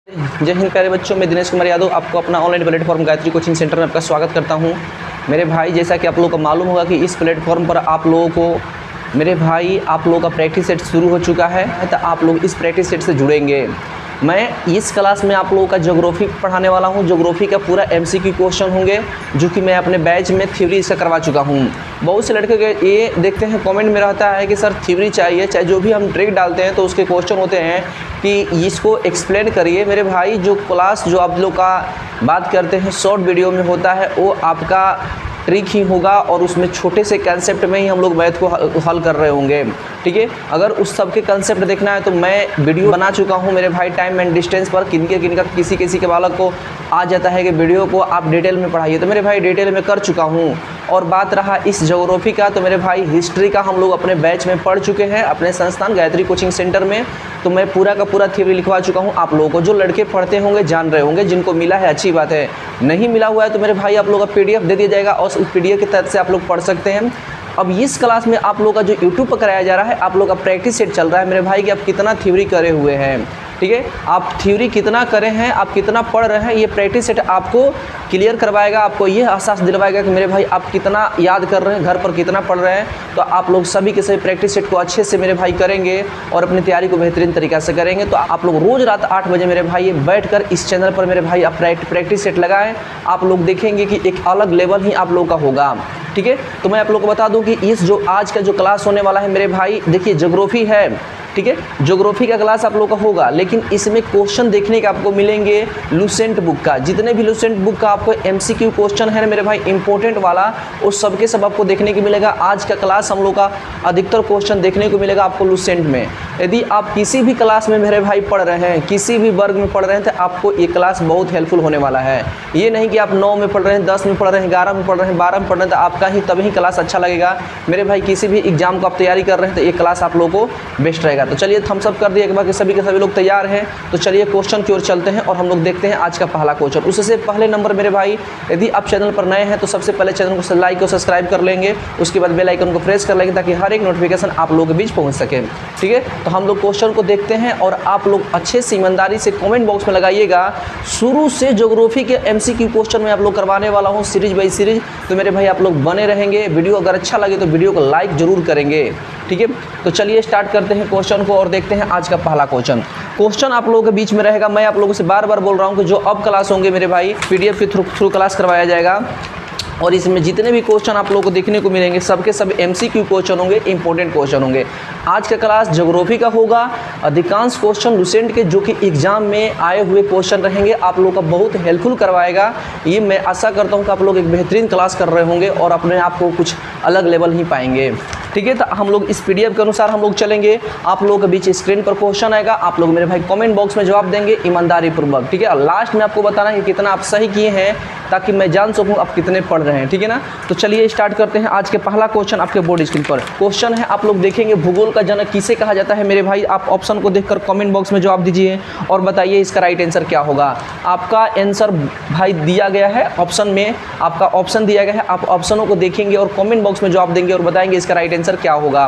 जय हिंद प्यारे बच्चों, मैं दिनेश कुमार यादव आपको अपना online platform Gayatri coaching centre में आपका स्वागत करता हूं। मेरे भाई, जैसा कि आप लोगों को मालूम होगा कि इस प्लेटफॉर्म पर आप लोगों का प्रैक्टिस सेट शुरू हो चुका है, तो आप लोग इस प्रैक्टिस सेट से जुड़ेंगे। मैं इस क्लास में आप लोगों का ज्योग्राफी पढ़ाने वाला हूं। ज्योग्राफी का पूरा एमसीक्यू क्वेश्चन होंगे, जो कि मैं अपने बैच में थ्योरी इसका करवा चुका हूं। बहुत से लड़के के ये देखते हैं कमेंट में रहता है कि सर थ्योरी चाहिए, चाहे जो भी हम ट्रिक डालते हैं तो उसके क्वेश्चन होते हैं कि इसको एक्सप्लेन करिए। मेरे भाई, जो क्लास जो आप लोग का बात करते हैं शॉर्ट वीडियो में होता है, वो आपका ट्रिक ही होगा और उसमें छोटे से कंसेप्ट में ही हम लोग मैथ को हल कर रहे होंगे। ठीक है, अगर उस सब के कंसेप्ट देखना है तो मैं वीडियो बना चुका हूं मेरे भाई, टाइम एंड डिस्टेंस पर। किनका किसी के बालक को आ जाता है कि वीडियो को आप डिटेल में पढ़ाइए, तो मेरे भाई डिटेल में कर चुका हूं। और बात रहा इस ज्योग्राफी का, तो मेरे भाई हिस्ट्री का हम लोग अपने बैच में पढ़ चुके हैं अपने संस्थान गायत्री कोचिंग सेंटर में। तो मैं पूरा का पूरा थ्योरी लिखवा चुका हूं आप लोगों को। जो लड़के पढ़ते होंगे जान रहे होंगे, जिनको मिला है अच्छी बात है, नहीं मिला हुआ है तो मेरे भाई आप लोगों का पीडीएफ दे दिया जाएगा और उस पीडीएफ की तरफ से आप लोग पढ़ सकते हैं। अब इस क्लास में आप लोगों का जो यूट्यूब पर कराया जा रहा है, आप लोग का प्रैक्टिस सेट चल रहा है मेरे भाई कि आप कितना थ्योरी करे हुए हैं। ठीक है, आप थ्योरी कितना करे हैं, आप कितना पढ़ रहे हैं, ये प्रैक्टिस सेट आपको क्लियर करवाएगा, आपको ये एहसास दिलवाएगा कि मेरे भाई आप कितना याद कर रहे हैं, घर पर कितना पढ़ रहे हैं। तो आप लोग सभी के सभी प्रैक्टिस सेट को अच्छे से मेरे भाई करेंगे और अपनी तैयारी को बेहतरीन तरीक़ा से करेंगे। तो आप लोग रोज़ रात 8 बजे मेरे भाई ये बैठकर इस चैनल पर मेरे भाई आप प्रैक्टिस सेट लगाएं। आप लोग देखेंगे कि एक अलग लेवल ही आप लोग का होगा। ठीक है, तो मैं आप लोग को बता दूं कि इस जो आज का जो क्लास होने वाला है मेरे भाई, देखिए ज्योग्राफी है। ठीक है, ज्योग्राफी का क्लास आप लोग का होगा, लेकिन इसमें क्वेश्चन देखने के आपको मिलेंगे लुसेंट बुक का। जितने भी लुसेंट बुक का आपको एमसीक्यू क्वेश्चन है ना मेरे भाई, इंपॉर्टेंट वाला, उस सबके सब आपको देखने को मिलेगा। आज का क्लास हम लोग का अधिकतर क्वेश्चन देखने को मिलेगा आपको लुसेंट में। यदि आप किसी भी क्लास में मेरे भाई पढ़ रहे हैं, किसी भी वर्ग में पढ़ रहे हैं, तो आपको ये क्लास बहुत हेल्पफुल होने वाला है। ये नहीं कि आप 9 में पढ़ रहे हैं, 10 में पढ़ रहे हैं, 11 में पढ़ रहे हैं, 12 में पढ़ रहे हैं, तो आपका ही तभी क्लास अच्छा लगेगा। मेरे भाई किसी भी एग्जाम को आप तैयारी कर रहे हैं तो ये क्लास आप लोगों को बेस्ट रहेगा। तो चलिए थम्स अप कर दिए एक बार कि सभी के सभी लोग तैयार हैं। तो चलिए क्वेश्चन की ओर चलते हैं और हम लोग देखते हैं आज का पहला क्वेश्चन। उससे पहले नंबर मेरे भाई, यदि आप चैनल पर नए हैं तो सबसे पहले चैनल को लाइक और सब्सक्राइब कर लेंगे, उसके बाद बेल आइकन को प्रेस कर लेंगे ताकि हर एक नोटिफिकेशन आप लोगों के बीच पहुंच सके। ठीक है, तो हम लोग क्वेश्चन को देखते हैं और आप लोग अच्छे से ईमानदारी से कमेंट बॉक्स में लगाइएगा। शुरू से ज्योग्राफी के एमसीक्यू क्वेश्चन में आप लोग करवाने वाला हूँ सीरीज बाई सीरीज, तो मेरे भाई आप लोग बने रहेंगे। वीडियो अगर अच्छा लगे तो वीडियो को लाइक जरूर करेंगे। ठीक है, तो चलिए स्टार्ट करते हैं क्वेश्चन को और देखते हैं आज का पहला क्वेश्चन आप लोगों के बीच में रहेगा। मैं आप लोगों से बार बार बोल रहा हूं कि जो अब क्लास होंगे मेरे भाई, पीडीएफ के थ्रू क्लास करवाया जाएगा और इसमें जितने भी क्वेश्चन आप लोगों को देखने को मिलेंगे सबके सब एमसीक्यू क्वेश्चन होंगे, इंपॉर्टेंट क्वेश्चन होंगे। आज का क्लास ज्योग्राफी का होगा। अधिकांश क्वेश्चन लुसेंट के जो कि एग्जाम में आए हुए क्वेश्चन रहेंगे, आप लोगों का बहुत हेल्पफुल करवाएगा। ये मैं आशा करता हूँ कि आप लोग एक बेहतरीन क्लास कर रहे होंगे और अपने आप को कुछ अलग लेवल ही पाएंगे। ठीक है, तो हम लोग इस पीडीएफ के अनुसार हम लोग चलेंगे। आप लोगों के बीच स्क्रीन पर क्वेश्चन आएगा, आप लोग मेरे भाई कमेंट बॉक्स में जवाब देंगे ईमानदारी पूर्वक। ठीक है, और लास्ट में आपको बताना है कि कितना आप सही किए हैं, ताकि मैं जान सकूं आप कितने पढ़ रहे हैं। ठीक है ना, तो चलिए स्टार्ट करते हैं। आज के पहला क्वेश्चन आपके बोर्ड स्क्रीन पर क्वेश्चन है, आप लोग देखेंगे भूगोल का जनक किसे कहा जाता है। मेरे भाई आप ऑप्शन को देखकर कमेंट बॉक्स में जवाब दीजिए और बताइए इसका राइट आंसर क्या होगा। आपका आंसर भाई दिया गया है ऑप्शन में, आपका ऑप्शन दिया गया है। आप ऑप्शनों को देखेंगे और कमेंट बॉक्स में जवाब देंगे और बताएंगे इसका राइट आंसर क्या होगा।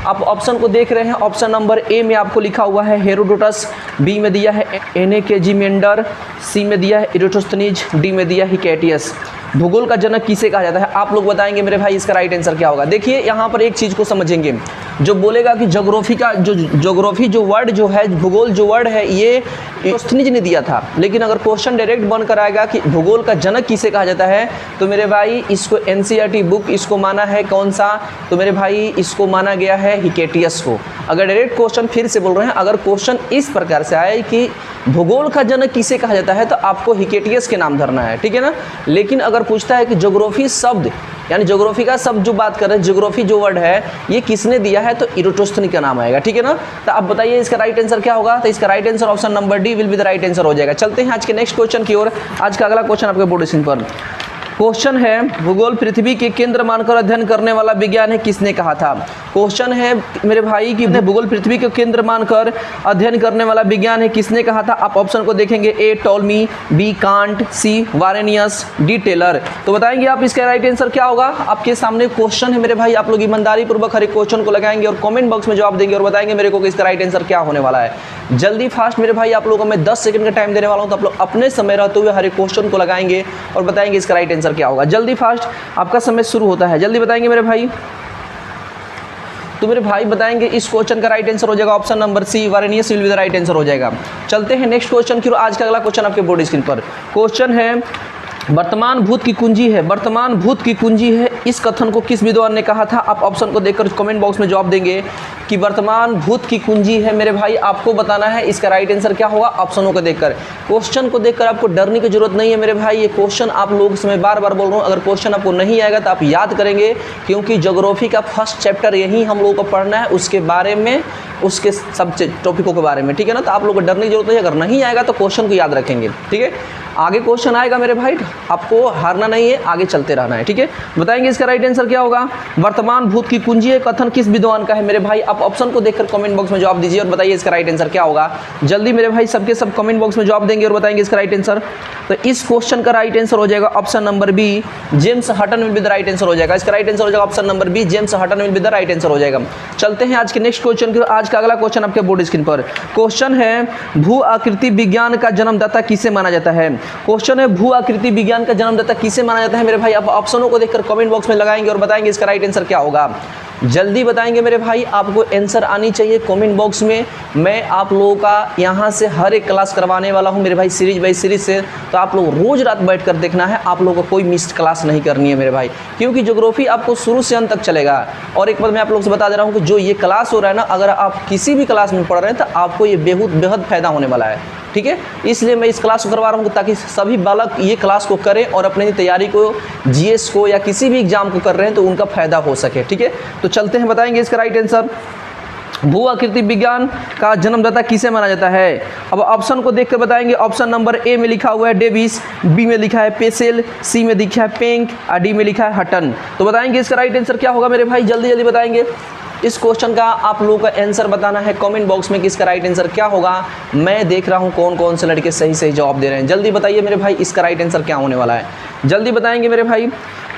आप ऑप्शन को देख रहे हैं, ऑप्शन नंबर ए में आपको लिखा हुआ है हेरोडोटस, बी में दिया है एनेकेजिमेंडर, सी में दिया है इरोटोस्थनीज, डी में दिया है हिकेटियस। भूगोल का जनक किसे कहा जाता है, आप लोग बताएंगे मेरे भाई इसका राइट आंसर क्या होगा। देखिए यहाँ पर एक चीज़ को समझेंगे, जो बोलेगा कि ज्योग्राफी का ज्योग्राफी जो वर्ड जो है, भूगोल जो वर्ड है, ये इरोटोस्थनीज ने दिया था। लेकिन अगर क्वेश्चन डायरेक्ट बनकर आएगा कि भूगोल का जनक किसे कहा जाता है, तो मेरे भाई इसको एनसीईआरटी बुक इसको माना है कौन सा, तो मेरे भाई इसको माना गया है हिकेटियस को। अगर डायरेक्ट क्वेश्चन, फिर से बोल रहे हैं, अगर क्वेश्चन इस प्रकार से आए कि भूगोल का जनक किसे कहा जाता है, तो आपको हिकेटियस के नाम धरना है। ठीक है ना, लेकिन अगर पूछता है कि ज्योग्राफी शब्द, यानी ज्योग्राफी का शब्द जो बात कर रहे हैं, ज्योग्राफी जो वर्ड है ये किसने दिया है, तो इरोटोस्थनीज का नाम आएगा। ठीक है ना, तो अब बताइए इसका राइट आंसर क्या होगा। तो इसका right answer option number D will be the right answer हो जाएगा। चलते हैं आज के नेक्स्ट क्वेश्चन की ओर। आज का अगला क्वेश्चन आपके बोर्ड स्क्रीन पर क्वेश्चन है, भूगोल पृथ्वी के केंद्र मानकर अध्ययन करने वाला विज्ञान है, किसने कहा था? क्वेश्चन है मेरे भाई कि भूगोल पृथ्वी के केंद्र मानकर अध्ययन करने वाला विज्ञान है, किसने कहा था? आप ऑप्शन को देखेंगे, A Ptolemy, B Kant, C Varenius, D Taylor. तो बताएंगे आप इसका राइट आंसर क्या होगा? आपके सामने क्वेश्चन है मेरे भाई, आप लोग ईमानदारी पूर्वक हर एक क्वेश्चन को लगाएंगे और कमेंट बॉक्स में जवाब देंगे और बताएंगे मेरे को कि इसका राइट आंसर क्या होने वाला है। जल्दी फास्ट मेरे भाई, आप लोगों को मैं 10 सेकंड का टाइम देने वाला हूं, तो आप लोग अपने समय रहते हुए हर एक क्वेश्चन को लगाएंगे और बताएंगे इसका राइट आंसर क्या होगा। जल्दी फास्ट आपका समय शुरू होता है, जल्दी बताएंगे मेरे भाई। तो मेरे भाई बताएंगे इस क्वेश्चन का राइट आंसर हो जाएगा option number C, Varenius will be the right answer हो जाएगा। चलते हैं नेक्स्ट क्वेश्चन की। आज का अगला क्वेश्चन आपके बोर्ड स्क्रीन पर क्वेश्चन है, वर्तमान भूत की कुंजी है, वर्तमान भूत की कुंजी है, इस कथन को किस विद्वान ने कहा था? आप ऑप्शन को देखकर कमेंट बॉक्स में जवाब देंगे कि वर्तमान भूत की कुंजी है मेरे भाई, आपको बताना है इसका राइट आंसर क्या होगा ऑप्शनों को देखकर। क्वेश्चन को देखकर आपको डरने की जरूरत नहीं है मेरे भाई, ये क्वेश्चन आप लोगों से मैं बार बार बोल रहा हूँ, अगर क्वेश्चन आपको नहीं आएगा तो आप याद करेंगे, क्योंकि ज्योग्राफी का फर्स्ट चैप्टर यही हम लोगों को पढ़ना है, उसके बारे में, उसके सब टॉपिकों के बारे में, ठीक है ना। तो आप लोगों को डरने की जरूरत नहीं है, अगर नहीं आएगा तो क्वेश्चन को याद रखेंगे, ठीक है। आगे क्वेश्चन आएगा मेरे भाई, आपको हारना नहीं है, आगे चलते रहना है, ठीक है। बताएंगे इसका राइट आंसर क्या होगा? वर्तमान भूत की कुंजी है कथन किस विद्वान का है मेरे भाई? आप ऑप्शन को देखकर कमेंट बॉक्स में जवाब दीजिए और बताइए इसका राइट आंसर क्या होगा। जल्दी मेरे भाई सबके सब कमेंट बॉक्स में जवाब देंगे और बताएंगे इसका राइट आंसर। तो इस क्वेश्चन का राइट आंसर हो जाएगा option number B, James Hutton will be the right answer हो जाएगा। इसका राइट आंसर हो जाएगा option number B, James Hutton will be the right answer हो जाएगा। चलते हैं आज के नेक्स्ट क्वेश्चन की। आज का अगला क्वेश्चन आपके बोर्ड स्क्रीन पर क्वेश्चन है, भू आकृति विज्ञान का जन्मदाता किसे माना जाता है? क्वेश्चन है, भू आकृति विज्ञान का जन्मदाता किसे माना जाता है मेरे भाई? आप ऑप्शनों को देखकर कमेंट बॉक्स में लगाएंगे और बताएंगे इसका राइट आंसर क्या होगा। जल्दी बताएंगे मेरे भाई, आपको आंसर आनी चाहिए कमेंट बॉक्स में। मैं आप लोगों का यहाँ से हर एक क्लास करवाने वाला हूँ मेरे भाई, सीरीज बाई सीरीज से, तो आप लोग रोज रात बैठ कर देखना है, आप लोगों को कोई मिस्ड क्लास नहीं करनी है मेरे भाई, क्योंकि ज्योग्राफी आपको शुरू से अंत तक चलेगा। और एक बार मैं आप लोगों से बता दे रहा हूँ कि जो ये क्लास हो रहा है ना, अगर आप किसी भी क्लास में पढ़ रहे हैं तो आपको ये बेहद फायदा होने वाला है, ठीक है। इसलिए मैं इस क्लास को करवा रहा हूँ ताकि सभी बालक ये क्लास को करें और अपनी तैयारी को, जीएस को या किसी भी एग्जाम को कर रहे हैं तो उनका फायदा हो सके, ठीक है। तो चलते हैं, बताएंगे इसका राइट आंसर। भू आकृति विज्ञान का जन्मदाता किसे माना जाता है? अब ऑप्शन को देखकर बताएंगे। ऑप्शन नंबर ए में लिखा हुआ है डेविस, बी में लिखा है पेसेल, सी में लिखा है पेंक और डी में लिखा है हटन। तो बताएंगे इसका राइट आंसर क्या होगा मेरे भाई, जल्दी जल्दी बताएंगे। इस क्वेश्चन का आप लोगों का आंसर बताना है कमेंट बॉक्स में कि इसका राइट आंसर क्या होगा। मैं देख रहा हूं कौन कौन से लड़के सही सही जवाब दे रहे हैं। जल्दी बताइए मेरे भाई इसका राइट आंसर क्या होने वाला है, जल्दी बताएंगे मेरे भाई।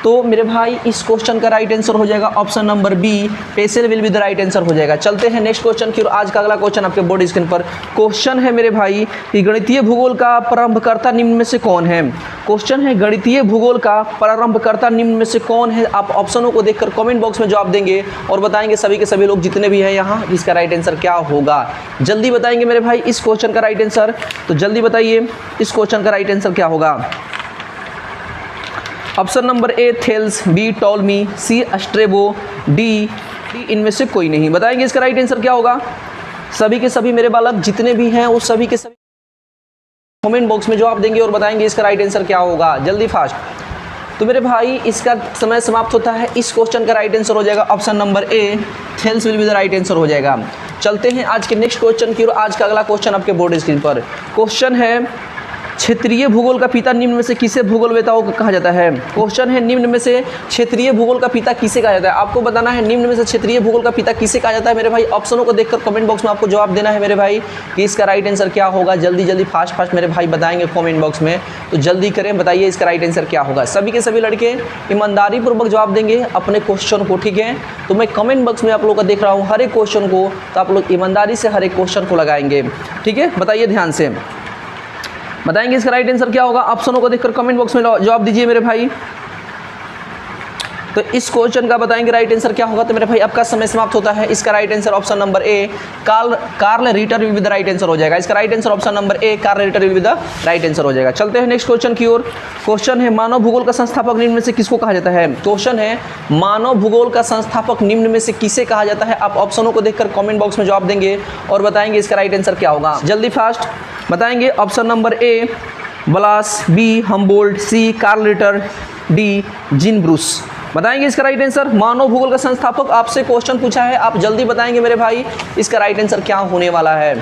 तो मेरे भाई इस क्वेश्चन का राइट आंसर हो जाएगा option number B, Peschel will be the right answer हो जाएगा। चलते हैं नेक्स्ट क्वेश्चन की। आज का अगला क्वेश्चन आपके बोर्ड स्क्रीन पर क्वेश्चन है मेरे भाई कि गणितीय भूगोल का प्रारंभकर्ता निम्न में से कौन है? क्वेश्चन है, गणितीय भूगोल का प्रारंभकर्ता निम्न में से कौन है? आप ऑप्शनों को देखकर कमेंट बॉक्स में जवाब देंगे और बताएंगे सभी के सभी लोग जितने भी हैं यहाँ, इसका राइट आंसर क्या होगा। जल्दी बताएंगे मेरे भाई इस क्वेश्चन का राइट आंसर। तो जल्दी बताइए इस क्वेश्चन का राइट आंसर क्या होगा। Option number A Thales, B Ptolemy, C Strabo, D इनमें से कोई नहीं। बताएंगे इसका राइट आंसर क्या होगा। सभी के सभी मेरे बालक जितने भी हैं उस सभी के सभी कमेंट बॉक्स में जवाब देंगे और बताएंगे इसका राइट आंसर क्या होगा, जल्दी फास्ट। तो मेरे भाई इसका समय समाप्त होता है। इस क्वेश्चन का राइट आंसर हो जाएगा option number A, Thales will be the right answer हो जाएगा। चलते हैं आज के नेक्स्ट क्वेश्चन की। आज का अगला क्वेश्चन आपके बोर्ड स्क्रीन पर क्वेश्चन है, क्षेत्रीय भूगोल का पिता निम्न में से किसे भूगोलवेताओं को कहा जाता है? क्वेश्चन है, निम्न में से क्षेत्रीय भूगोल का पिता किसे कहा जाता है? आपको बताना है निम्न में से क्षेत्रीय भूगोल का पिता किसे कहा जाता है मेरे भाई। ऑप्शनों को देखकर कमेंट बॉक्स में आपको जवाब देना है मेरे भाई कि इसका राइट आंसर क्या होगा। जल्दी जल्दी फास्ट मेरे भाई बताएंगे कमेंट बॉक्स में, तो जल्दी करें, बताइए इसका राइट आंसर क्या होगा। सभी के सभी लड़के ईमानदारी पूर्वक जवाब देंगे अपने क्वेश्चन को, ठीक है। तो मैं कमेंट बॉक्स में आप लोग का देख रहा हूँ हर एक क्वेश्चन को, तो आप लोग ईमानदारी से हर एक क्वेश्चन को लगाएंगे, ठीक है। बताइए ध्यान से, बताएंगे इसका राइट आंसर क्या होगा। ऑप्शनों को देखकर कमेंट बॉक्स में जवाब दीजिए मेरे भाई। तो इस क्वेश्चन का बताएंगे राइट आंसर क्या होगा। तो मेरे भाई आपका समय समाप्त होता है। इसका right answer option number A, Carl Ritter will be the right answer हो जाएगा। इसका right answer option number A, Carl Ritter will be the right answer हो जाएगा। चलते हैं नेक्स्ट क्वेश्चन की ओर। क्वेश्चन है, मानव भूगोल का संस्थापक निम्न में से किसको कहा जाता है? क्वेश्चन है, मानव भूगोल का संस्थापक निम्न में से किसे कहा जाता है? आप ऑप्शनों को देखकर कमेंट बॉक्स में जवाब देंगे और बताएंगे इसका राइट आंसर क्या होगा। जल्दी फास्ट बताएंगे। Option number A Blache, B Humboldt, C Carl Ritter, D Jean Brunhes. बताएंगे इसका राइट आंसर। मानव भूगोल का संस्थापक आपसे क्वेश्चन पूछा है, आप जल्दी बताएंगे मेरे भाई इसका राइट आंसर क्या होने वाला है।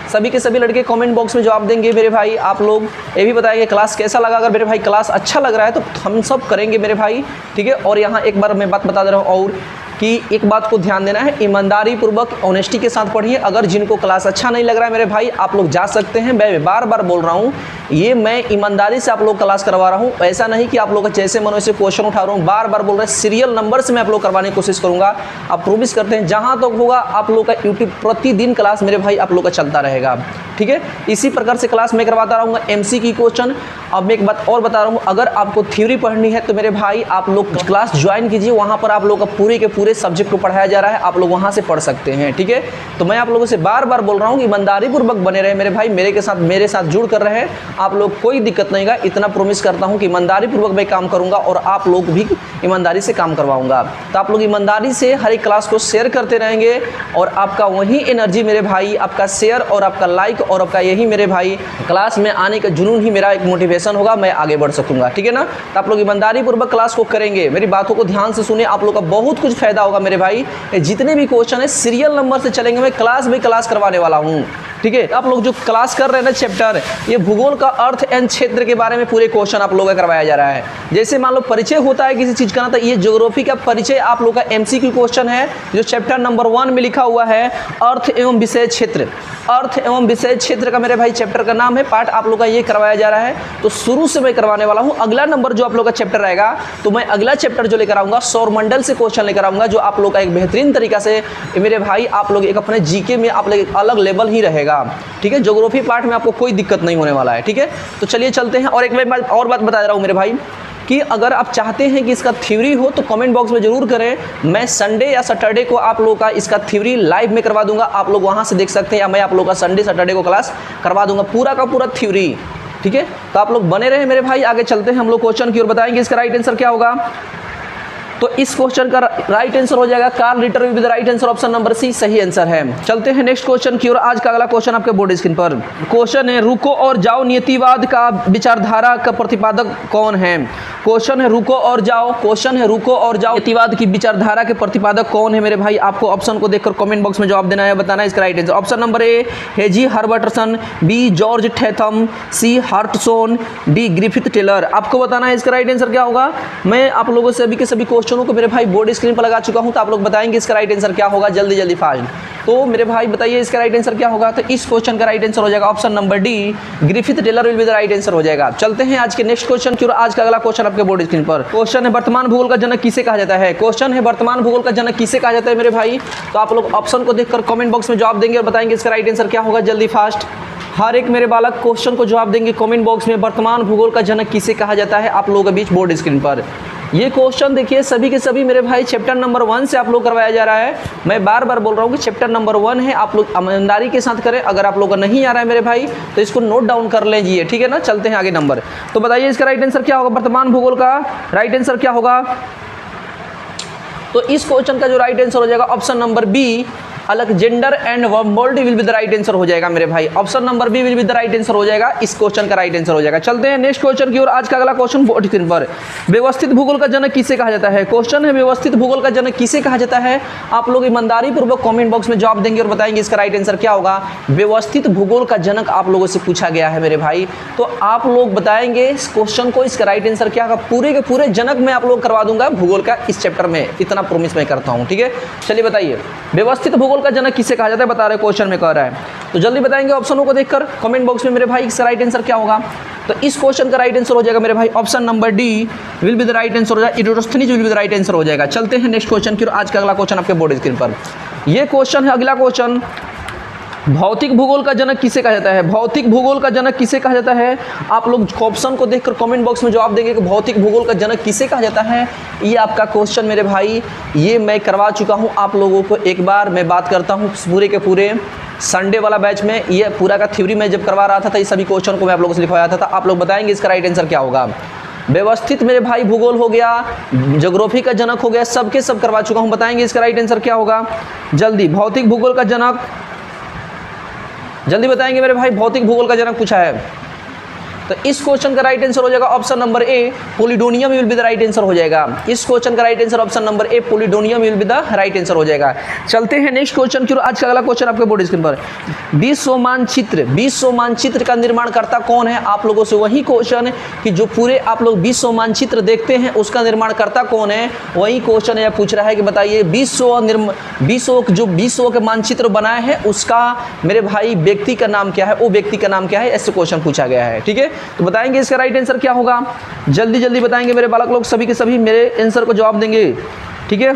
सभी के सभी लड़के कमेंट बॉक्स में जवाब देंगे मेरे भाई। आप लोग ये भी बताएंगे क्लास कैसा लगा। अगर मेरे भाई क्लास अच्छा लग रहा है तो हम सब करेंगे मेरे भाई, ठीक है। और यहाँ एक बार मैं बात बता दे रहा हूँ और कि एक बात को ध्यान देना है, ईमानदारी पूर्वक ऑनेस्टी के साथ पढ़िए। अगर जिनको क्लास अच्छा नहीं लग रहा है मेरे भाई, आप लोग जा सकते हैं। मैं बार बार बोल रहा हूँ, ये मैं ईमानदारी से आप लोग क्लास करवा रहा हूँ। ऐसा नहीं कि आप लोग का जैसे मन वैसे क्वेश्चन उठा रहा हूँ। बार बार बोल रहे हैं, सीरियल नंबर से मैं आप लोग करवाने की कोशिश करूँगा। आप प्रोमिस करते हैं जहाँ तक होगा आप लोग का यूट्यूब प्रतिदिन क्लास मेरे भाई आप लोग का चलता रहेगा, ठीक है। इसी प्रकार से क्लास मैं करवाता रहूँगा। MC की क्वेश्चन। अब मैं एक बात और बता रहा हूँ, अगर आपको थ्योरी पढ़नी है तो मेरे भाई आप लोग क्लास ज्वाइन कीजिए। वहाँ पर आप लोग का पूरे के पूरे सब्जेक्ट को पढ़ाया जा रहा है, आप लोग वहाँ से पढ़ सकते हैं, ठीक है। तो मैं आप लोगों से बार बार बोल रहा हूँ कि ईमानदारी पूर्वक बने रहे मेरे भाई, मेरे साथ जुड़ कर रहे हैं। आप लोग कोई दिक्कत नहीं गा, इतना प्रोमिस करता हूँ कि ईमानदारी पूर्वक मैं काम करूँगा और आप लोग भी ईमानदारी से काम करवाऊँगा। तो आप लोग ईमानदारी से हर एक क्लास को शेयर करते रहेंगे और आपका वही एनर्जी मेरे भाई, आपका शेयर और आपका लाइक और आपका यही मेरे भाई क्लास में आने का जुनून ही मेरा एक मोटिवेशन होगा, मैं आगे बढ़ सकूँगा, ठीक है ना। तो आप लोग ईमानदारी पूर्वक क्लास को करेंगे। मेरी बातों को ध्यान से सुने, आप लोग का बहुत कुछ फायदा होगा मेरे भाई। जितने भी क्वेश्चन है सीरियल नंबर से चलेंगे, मैं क्लास में क्लास करवाने वाला हूँ, ठीक है। आप लोग जो क्लास कर रहे हैं ना चैप्टर, ये भूगोल का अर्थ एंड क्षेत्र के बारे में पूरे क्वेश्चन आप लोगों का करवाया जा रहा है। जैसे मान लो परिचय होता है किसी चीज़ का ना, तो ये ज्योग्राफी का परिचय आप लोग का MCQ क्वेश्चन है, जो चैप्टर नंबर 1 में लिखा हुआ है, अर्थ एवं विषय क्षेत्र। अर्थ एवं विषय क्षेत्र का मेरे भाई चैप्टर का नाम है, पार्ट आप लोग का ये करवाया जा रहा है। तो शुरू से मैं करवाने वाला हूँ। अगला नंबर जो आप लोग का चैप्टर रहेगा, तो मैं अगला चैप्टर जो लेकर आऊँगा सौरमंडल से क्वेश्चन लेकर आऊँगा, जो आप लोग का एक बेहतरीन तरीका से मेरे भाई आप लोग एक अपने GK में आप लोग एक अलग लेवल ही रहेगा, ठीक है। ज्योग्राफी पार्ट में आपको कोई दिक्कत नहीं होने वाला है, ठीक है। तो चलिए चलते हैं। और एक और बात बता रहा हूँ मेरे भाई कि अगर आप चाहते हैं कि इसका थ्योरी हो तो कमेंट बॉक्स में जरूर करें। मैं संडे या सैटरडे को आप लोगों का इसका थ्योरी लाइव में करवा दूंगा, आप लोग वहां से देख सकते हैं, या मैं आप लोगों का संडे सैटरडे को क्लास करवा दूंगा पूरा का पूरा थ्योरी, ठीक है। तो आप लोग बने रहे मेरे भाई। आगे चलते हैं हम लोग क्वेश्चन की ओर, बताएंगे इसका राइट आंसर क्या होगा। तो इस क्वेश्चन का राइट आंसर हो जाएगा Carl Ritter will be the right answer, option number C सही आंसर है। चलते हैं नेक्स्ट क्वेश्चन की ओर। आज का अगला क्वेश्चन आपके बोर्ड स्क्रीन पर क्वेश्चन है, रुको और जाओ नियतिवाद का विचारधारा का प्रतिपादक कौन है। क्वेश्चन है रुको और जाओ, क्वेश्चन है रुको और जाओ नियतिवाद की विचारधारा के प्रतिपादक कौन है मेरे भाई। आपको ऑप्शन को देखकर कमेंट बॉक्स में जवाब देना है, बताना है इसका right answer. Option number A A J Herbertson, B George Tatham, C Hartshorne, D Griffith Taylor. आपको बताना है इसका राइट आंसर क्या होगा। मैं आप लोगों से अभी के सभी क्वेश्चनों को मेरे भाई बोर्ड स्क्रीन पर लगा चुका हूं, तो आप लोग बताएंगे इसका राइट आंसर क्या होगा, जल्दी जल्दी फास्ट। तो मेरे भाई बताइए इसका राइट आंसर क्या होगा। तो इस क्वेश्चन का राइट आंसर हो जाएगा option number D Griffith Taylor will be the right answer हो जाएगा। चलते हैं आज के नेक्स्ट क्वेश्चन की ओर। आज का अगला क्वेश्चन आपके बोर्ड स्क्रीन पर क्वेश्चन है, वर्तमान भूगोल का जनक किसे कहा जाता है। क्वेश्चन है, वर्तमान भूगोल का जनक किसे कहा जाता है मेरे भाई। तो आप लोग ऑप्शन को देखकर कमेंट बॉक्स में जवाब देंगे और बताएंगे इसका राइट आंसर क्या होगा, जल्दी फास्ट। हर एक मेरे बालक क्वेश्चन को जवाब देंगे कमेंट बॉक्स में, वर्तमान भूगोल का जनक किसे कहा जाता है आप लोगों के बीच बोर्ड स्क्रीन पर। ये क्वेश्चन देखिए सभी के सभी मेरे भाई चैप्टर नंबर 1 से आप लोग करवाया जा रहा है। मैं बार बार बोल रहा हूँ कि चैप्टर नंबर 1 है, आप लोग ईमानदारी के साथ करें। अगर आप लोग का नहीं आ रहा है मेरे भाई तो इसको नोट डाउन कर लीजिए, ठीक है ना। चलते हैं आगे नंबर। तो बताइए इसका राइट आंसर क्या होगा, वर्तमान भूगोल का राइट आंसर क्या होगा। तो इस क्वेश्चन का जो राइट आंसर हो जाएगा option number B Alexander and Humboldt will be the right answer हो जाएगा मेरे भाई। Option number B will be the right answer हो जाएगा, इस क्वेश्चन का राइट आंसर हो जाएगा। चलते हैं नेक्स्ट क्वेश्चन की ओर। आज का अगला क्वेश्चन बोर्ड स्क्रीन पर, व्यवस्थित भूगोल का जनक किसे कहा जाता है। क्वेश्चन है, व्यवस्थित भूगोल का जनक किसे कहा जाता है। आप लोग ईमानदारी पूर्वक कमेंट बॉक्स में जवाब देंगे और बताएंगे इसका राइट आंसर क्या होगा। व्यवस्थित भूगोल का जनक आप लोगों से पूछा गया है मेरे भाई, तो आप लोग बताएंगे इस क्वेश्चन को, इसका राइट आंसर क्या होगा। पूरे के पूरे जनक मैं आप लोग करवा दूंगा भूगोल का इस चैप्टर में, इतना प्रॉमिस मैं करता हूँ, ठीक है। चलिए बताइए व्यवस्थित भूगोल का जनक किसे कहा जाता है, बता रहे क्वेश्चन में कह रहा है। तो जल्दी बताएंगे ऑप्शनों को देखकर कमेंट बॉक्स में मेरे भाई इसका राइट आंसर क्या होगा। तो इस क्वेश्चन का राइट आंसर हो जाएगा मेरे भाई option number D will be the right answer हो जाएगा, Eratosthenes will be the right answer हो जाएगा। चलते हैं नेक्स्ट क्वेश्चन की। आज का अगला क्वेश्चन आपके बोर्ड स्क्रीन पर ये क्वेश्चन है, अगला क्वेश्चन, भौतिक भूगोल का जनक किसे कहा जाता है। भौतिक भूगोल का जनक किसे कहा जाता है। आप लोग ऑप्शन को देखकर कमेंट बॉक्स में जवाब देंगे कि भौतिक भूगोल का जनक किसे कहा जाता है। ये आपका क्वेश्चन मेरे भाई, ये मैं करवा चुका हूँ आप लोगों को। एक बार मैं बात करता हूँ पूरे के पूरे संडे वाला बैच में, ये पूरा का थ्योरी मैं जब करवा रहा था, इस सभी क्वेश्चन को मैं आप लोगों से लिखवाया था। आप लोग बताएंगे इसका राइट आंसर क्या होगा। व्यवस्थित मेरे भाई भूगोल हो गया, ज्योग्राफी का जनक हो गया, सबके सब करवा चुका हूँ। बताएंगे इसका राइट आंसर क्या होगा जल्दी। भौतिक भूगोल का जनक जल्दी बताएंगे मेरे भाई, भौतिक भूगोल का जनक पूछा है। तो इस क्वेश्चन का राइट आंसर हो जाएगा option number A, Posidonius will be the right answer हो जाएगा। इस क्वेश्चन का right answer option number A, Posidonius will be the right answer हो जाएगा। चलते हैं नेक्स्ट क्वेश्चन की ओर। आज का अगला क्वेश्चन आपके बोर्ड स्क्रीन पर, विश्व मानचित्र का निर्माण करता कौन है? आप लोगों से वही क्वेश्चन है कि जो पूरे आप लोग विश्व मानचित्र देखते हैं उसका निर्माण करता कौन है, वही क्वेश्चन यह पूछ रहा है कि बताइए विश्व के मानचित्र बनाया है उसका मेरे भाई व्यक्ति का नाम क्या है, वो व्यक्ति का नाम क्या है, ऐसे क्वेश्चन पूछा गया है। ठीक है, तो बताएंगे इसका राइट आंसर क्या होगा, जल्दी जल्दी बताएंगे मेरे बालक लोग, सभी के सभी मेरे आंसर को जवाब देंगे। ठीक है,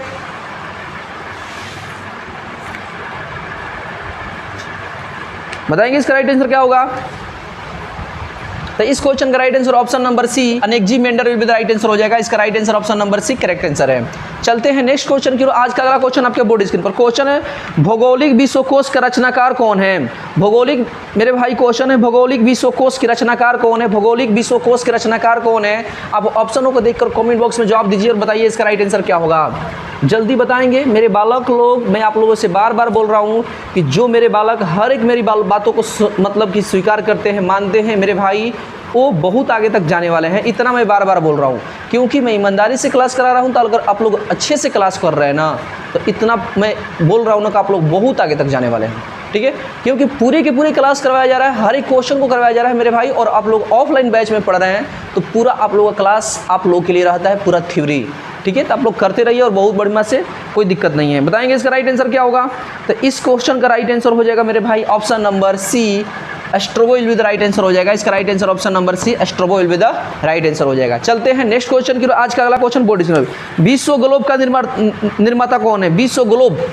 बताएंगे इसका राइट आंसर क्या होगा। तो इस क्वेश्चन का right answer option number C, Anaximander will be the right answer हो जाएगा। इसका right answer option number C correct answer है। चलते हैं नेक्स्ट क्वेश्चन की ओर। आज का अगला क्वेश्चन आपके बोर्ड स्क्रीन पर क्वेश्चन है, भौगोलिक विश्वकोश का रचनाकार कौन है? भौगोलिक मेरे भाई क्वेश्चन है, भौगोलिक विश्वकोश की रचनाकार कौन है? भौगोलिक विश्वकोश के रचनाकार कौन है? आप ऑप्शनों को देखकर कमेंट बॉक्स में जवाब दीजिए और बताइए इसका राइट आंसर क्या होगा। जल्दी बताएंगे मेरे बालक लोग। मैं आप लोगों से बार बार बोल रहा हूँ कि जो मेरे बालक हर एक मेरी बातों को मतलब कि स्वीकार करते हैं, मानते हैं, मेरे भाई वो बहुत आगे तक जाने वाले हैं। इतना मैं बार बार बोल रहा हूँ क्योंकि मैं ईमानदारी से क्लास करा रहा हूँ। तो अगर आप लोग अच्छे से क्लास कर रहे हैं ना, तो इतना मैं बोल रहा हूँ ना कि आप लोग बहुत आगे तक जाने वाले हैं। ठीक है, क्योंकि पूरे के पूरे क्लास करवाया जा रहा है, हर एक क्वेश्चन को करवाया जा रहा है मेरे भाई। और आप लोग ऑफलाइन बैच में पढ़ रहे हैं तो पूरा आप लोगों का क्लास आप लोग के लिए रहता है, पूरा थ्योरी। ठीक है, तो आप लोग करते रहिए और बहुत बढ़िया से, कोई दिक्कत नहीं है। बताएंगे इसका राइट आंसर क्या होगा। तो इस क्वेश्चन का राइट आंसर हो जाएगा मेरे भाई option number C, Strabo will be the right answer हो जाएगा। इसका right answer option number C, Strabo will be the right answer हो जाएगा। चलते हैं नेक्स्ट क्वेश्चन की। आज का अगला क्वेश्चन बोर्ड स्क्रीन पर, विश्व ग्लोब का निर्माता कौन है? विश्व ग्लोब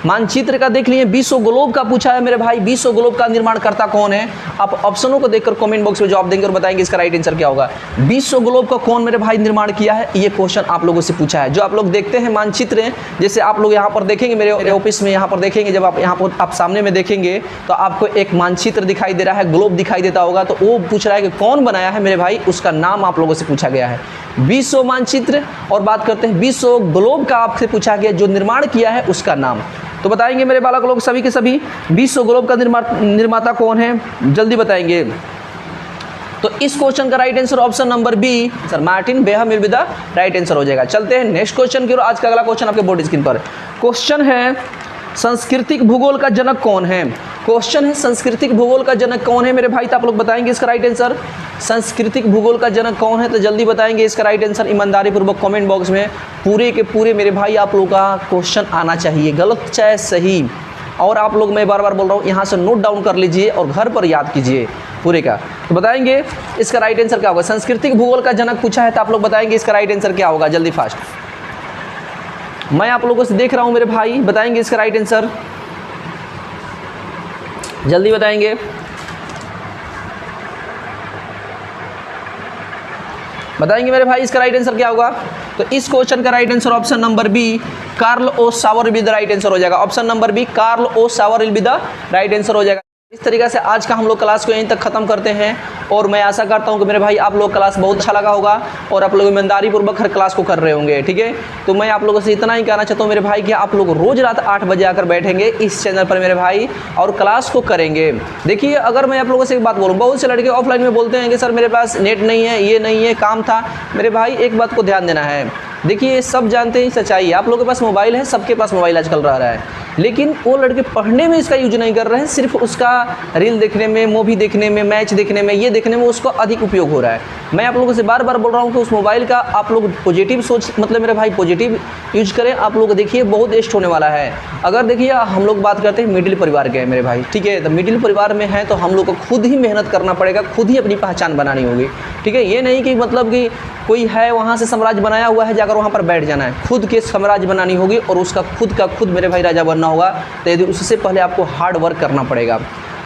मानचित्र का देख लिए, विश्व ग्लोब का पूछा है मेरे भाई, विश्व ग्लोब का निर्माण करता कौन है? आप ऑप्शनों को देखकर कमेंट बॉक्स में जवाब देंगे और बताएंगे इसका राइट आंसर क्या होगा। विश्व ग्लोब का कौन मेरे भाई निर्माण किया है, ये क्वेश्चन आप लोगों से पूछा है। जो आप लोग देखते हैं मानचित्र, जैसे आप लोग यहाँ पर देखेंगे मेरे ऑफिस में, यहाँ पर देखेंगे, जब आप यहाँ पर आप सामने में देखेंगे तो आपको एक मानचित्र दिखाई दे रहा है, ग्लोब दिखाई देता होगा। तो वो पूछ रहा है कि कौन बनाया है मेरे भाई, उसका नाम आप लोगों से पूछा गया है। विश्व मानचित्र और बात करते हैं विश्व ग्लोब का आपसे पूछा गया, जो निर्माण किया है उसका नाम। तो बताएंगे मेरे बालक लोग सभी के सभी, विश्व ग्लोब का निर्माता कौन है, जल्दी बताएंगे। तो इस क्वेश्चन का right answer option number B, Sir Martin Behaim will be the right answer हो जाएगा। चलते हैं नेक्स्ट क्वेश्चन की ओर। आज का अगला क्वेश्चन आपके बोर्ड स्क्रीन पर क्वेश्चन है, सांस्कृतिक भूगोल का जनक कौन है? क्वेश्चन है, सांस्कृतिक भूगोल का जनक कौन है मेरे भाई? तो आप लोग बताएंगे इसका राइट आंसर, सांस्कृतिक भूगोल का जनक कौन है? तो जल्दी बताएंगे इसका राइट आंसर ईमानदारी पूर्वक कमेंट बॉक्स में। पूरे के पूरे मेरे भाई आप लोगों का क्वेश्चन आना चाहिए, गलत चाहे सही। और आप लोग, मैं बार बार बोल रहा हूँ, यहाँ से नोट डाउन कर लीजिए और घर पर याद कीजिए पूरे का। तो बताएंगे इसका राइट आंसर क्या होगा। सांस्कृतिक भूगोल का जनक पूछा है तो आप लोग बताएंगे इसका राइट आंसर क्या होगा, जल्दी फास्ट। मैं आप लोगों से देख रहा हूँ मेरे भाई, बताएंगे इसका राइट आंसर, जल्दी बताएंगे। बताएंगे मेरे भाई इसका राइट आंसर क्या होगा। तो इस क्वेश्चन का right answer option number B, Carl O Sauer will be the right answer हो जाएगा। Option number B, Carl O Sauer will be the right answer हो जाएगा। इस तरीके से आज का हम लोग क्लास को यहीं तक खत्म करते हैं और मैं आशा करता हूं कि मेरे भाई आप लोग क्लास बहुत अच्छा लगा होगा और आप लोग ईमानदारी पूर्वक हर क्लास को कर रहे होंगे। ठीक है, तो मैं आप लोगों से इतना ही कहना चाहता हूं मेरे भाई कि आप लोग रोज रात 8 बजे आकर बैठेंगे इस चैनल पर मेरे भाई और क्लास को करेंगे। देखिए, अगर मैं आप लोगों से एक बात बोलूँ, बहुत से लड़के ऑफलाइन में बोलते हैं कि सर मेरे पास नेट नहीं है, ये नहीं है, काम था। मेरे भाई एक बात को ध्यान देना है, देखिए सब जानते हैं सच्चाई है, आप लोगों के पास मोबाइल है, सबके पास मोबाइल आजकल रह रहा है, लेकिन वो लड़के पढ़ने में इसका यूज नहीं कर रहे हैं, सिर्फ उसका रील देखने में, मूवी देखने में, मैच देखने में, ये देखने में उसको अधिक उपयोग हो रहा है। मैं आप लोगों से बार बार बोल रहा हूँ कि उस मोबाइल का आप लोग पॉजिटिव सोच, मतलब मेरे भाई पॉजिटिव यूज करें। आप लोग देखिए बहुत वेस्ट होने वाला है। अगर देखिए हम लोग बात करते हैं मिडिल परिवार के मेरे भाई, ठीक है, तो मिडिल परिवार में है तो हम लोग को खुद ही मेहनत करना पड़ेगा, खुद ही अपनी पहचान बनानी होगी। ठीक है, ये नहीं कि मतलब कि कोई है वहाँ से साम्राज्य बनाया हुआ है जाकर वहाँ पर बैठ जाना है, खुद के साम्राज्य बनानी होगी और उसका खुद का खुद मेरे भाई राजा बनना होगा। तो यदि उससे पहले आपको हार्ड वर्क करना पड़ेगा,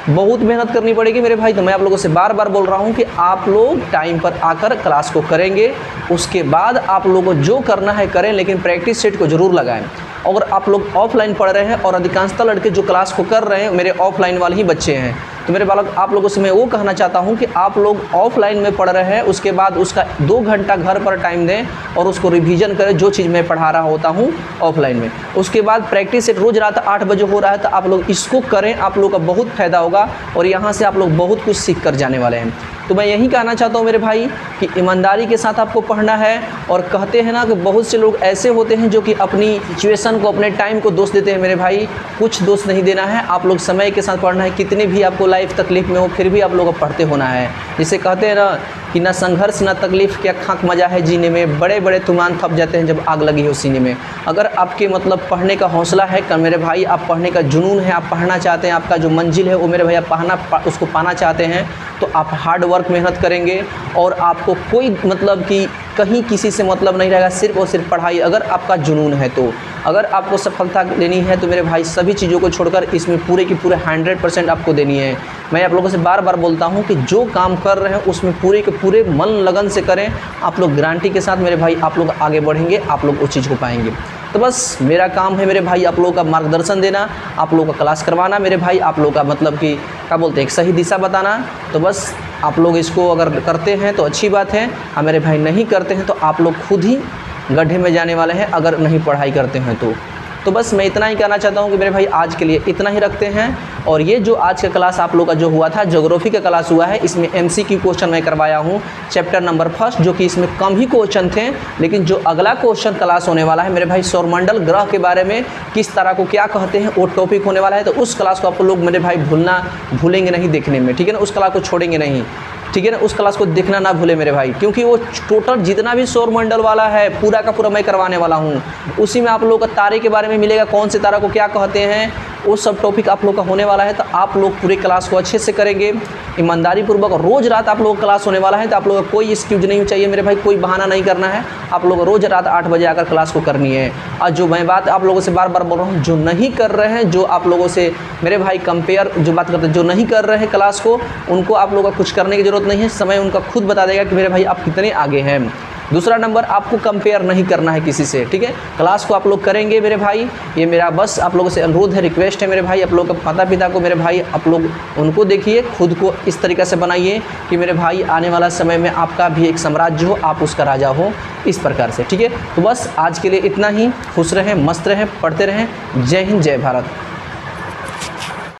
बहुत मेहनत करनी पड़ेगी मेरे भाई। तो मैं आप लोगों से बार बार बोल रहा हूँ कि आप लोग टाइम पर आकर क्लास को करेंगे, उसके बाद आप लोगों को जो करना है करें, लेकिन प्रैक्टिस सेट को ज़रूर लगाएं। अगर आप लोग ऑफलाइन पढ़ रहे हैं और अधिकांशतः लड़के जो क्लास को कर रहे हैं मेरे ऑफलाइन वाले ही बच्चे हैं, तो मेरे बालक आप लोगों से मैं वो कहना चाहता हूँ कि आप लोग ऑफलाइन में पढ़ रहे हैं, उसके बाद उसका 2 घंटा घर पर टाइम दें और उसको रिवीजन करें, जो चीज़ मैं पढ़ा रहा होता हूँ ऑफलाइन में। उसके बाद प्रैक्टिस सेट रोज़ रात 8 बजे हो रहा है, तो आप लोग इसको करें, आप लोग का बहुत फ़ायदा होगा और यहाँ से आप लोग बहुत कुछ सीख कर जाने वाले हैं। तो मैं यही कहना चाहता हूँ मेरे भाई कि ईमानदारी के साथ आपको पढ़ना है। और कहते हैं ना कि बहुत से लोग ऐसे होते हैं जो कि अपनी सिचुएशन को, अपने टाइम को दोष देते हैं। मेरे भाई कुछ दोष नहीं देना है, आप लोग समय के साथ पढ़ना है। कितनी भी आपको लाइफ तकलीफ में हो फिर भी आप लोग को पढ़ते होना है। जिसे कहते हैं ना कि ना संघर्ष ना तकलीफ क्या खाक मज़ा है जीने में, बड़े बड़े तूफान थप जाते हैं जब आग लगी हो सीने में। अगर आपके मतलब पढ़ने का हौसला है कि मेरे भाई आप पढ़ने का जुनून है, आप पढ़ना चाहते हैं, आपका जो मंजिल है वो मेरे भाई आप उसको पाना चाहते हैं, तो आप हार्ड वर्क मेहनत करेंगे और आपको कोई मतलब कि कहीं किसी से मतलब नहीं रहेगा, सिर्फ और सिर्फ पढ़ाई। अगर आपका जुनून है तो, अगर आपको सफलता लेनी है तो मेरे भाई सभी चीज़ों को छोड़कर इसमें पूरे की पूरे 100% आपको देनी है। मैं आप लोगों से बार बार बोलता हूं कि जो काम कर रहे हैं उसमें पूरे के पूरे मन लगन से करें। आप लोग गारंटी के साथ मेरे भाई आप लोग आगे बढ़ेंगे, आप लोग उस चीज़ को पाएंगे। तो बस मेरा काम है मेरे भाई आप लोगों का मार्गदर्शन देना, आप लोगों का क्लास करवाना मेरे भाई, आप लोगों का मतलब कि क्या बोलते हैं एक सही दिशा बताना। तो बस आप लोग इसको अगर करते हैं तो अच्छी बात है, और मेरे भाई नहीं करते हैं तो आप लोग खुद ही गड्ढे में जाने वाले हैं अगर नहीं पढ़ाई करते हैं तो बस मैं इतना ही कहना चाहता हूँ कि मेरे भाई आज के लिए इतना ही रखते हैं। और ये जो आज का क्लास आप लोग का जो हुआ था, ज्योग्राफी का क्लास हुआ है, इसमें MCQ क्वेश्चन मैं करवाया हूँ चैप्टर नंबर 1, जो कि इसमें कम ही क्वेश्चन थे। लेकिन जो अगला क्वेश्चन क्लास होने वाला है मेरे भाई सौरमंडल ग्रह के बारे में, किस तरह को क्या कहते हैं वो टॉपिक होने वाला है। तो उस क्लास को आप लोग मेरे भाई भूलेंगे नहीं देखने में, ठीक है ना, उस क्लास को छोड़ेंगे नहीं, ठीक है ना, उस क्लास को देखना ना भूले मेरे भाई, क्योंकि वो टोटल जितना भी सौरमंडल वाला है पूरा का पूरा मैं करवाने वाला हूँ। उसी में आप लोगों का तारे के बारे में मिलेगा, कौन से तारा को क्या कहते हैं, वो सब टॉपिक आप लोग का होने वाला है। तो आप लोग पूरी क्लास को अच्छे से करेंगे ईमानदारी पूर्वक। रोज़ रात आप लोगों का क्लास होने वाला है, तो आप लोगों का कोई एक्सक्यूज नहीं चाहिए मेरे भाई, कोई बहाना नहीं करना है। आप लोग रोज़ रात 8 बजे आकर क्लास को करनी है। और जो मैं बात आप लोगों से बार बार बोल रहा हूँ, जो नहीं कर रहे हैं, जो आप लोगों से मेरे भाई कंपेयर जो बात करते हैं, जो नहीं कर रहे हैं क्लास को, उनको आप लोगों का कुछ करने की ज़रूरत नहीं है। समय उनका खुद बता देगा कि मेरे भाई आप कितने आगे हैं। दूसरा नंबर, आपको कंपेयर नहीं करना है किसी से, ठीक है। क्लास को आप लोग करेंगे मेरे भाई, ये मेरा बस आप लोगों से अनुरोध है, रिक्वेस्ट है मेरे भाई। आप लोग का माता पिता को मेरे भाई आप लोग उनको देखिए, खुद को इस तरीक़े से बनाइए कि मेरे भाई आने वाला समय में आपका भी एक साम्राज्य हो, आप उसका राजा हो, इस प्रकार से, ठीक है। तो बस आज के लिए इतना ही। खुश रहें, मस्त रहें, पढ़ते रहें। जय हिंद, जय भारत।